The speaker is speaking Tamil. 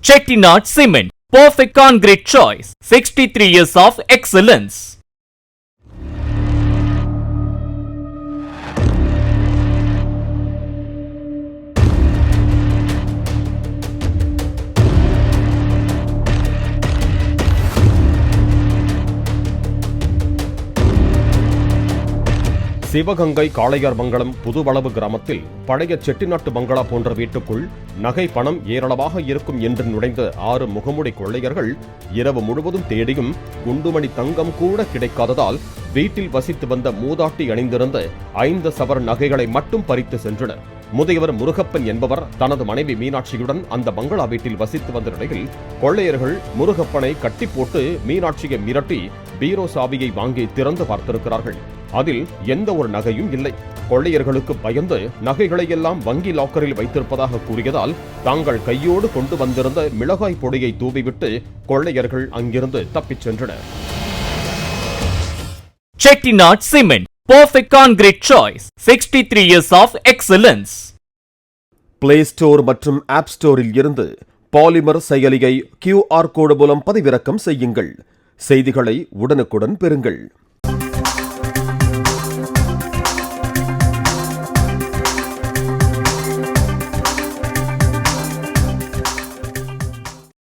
Chettinad Cement, perfect concrete choice. 63 years of excellence. Sivaganga Kalaiyar மங்கலம் புதுவளவு கிராமத்தில் பழைய செட்டிநாட்டு பங்களா போன்ற வீட்டுக்குள் நகை பணம் ஏராளமாக இருக்கும் என்று நுழைந்த 6 முகமுடி கொள்ளையர்கள் இரவு முழுவதும் தேடியும் குண்டுமணி தங்கம் கூட கிடைக்காததால் வீட்டில் வசித்து வந்த மூதாட்டி அணிந்திருந்த 5 சவர நகைகளை மட்டும் பறித்து சென்றனர். முதியவர் முருகப்பன் என்பவர் தனது மனைவி மீனாட்சியுடன் அந்த பங்களா வீட்டில் வசித்து வந்த நிலையில் கொள்ளையர்கள் முருகப்பனை கட்டி போட்டு மீனாட்சியை மிரட்டி பீரோ சாவியை வாங்கி திறந்து பார்த்திருக்கிறார்கள். அதில் எந்த ஒரு நகையும் இல்லை. கொள்ளையர்களுக்கு பயந்து நகைகளை எல்லாம் வங்கி லாக்கரில் வைத்திருப்பதாக கூறியதால் தாங்கள் கையோடு கொண்டு வந்திருந்த மிளகாய் பொடியை தூவிவிட்டு கொள்ளையர்கள் அங்கிருந்து தப்பிச் சென்றனர். Chettinad Cement, perfect concrete choice. 63 years of excellence. Play store மற்றும் ஆப் ஸ்டோரில் இருந்து பாலிமர் செயலியை QR கோடு மூலம் பதிவிறக்கம் செய்யுங்கள். செய்திகளை உடனுக்குடன் பெறுங்கள்.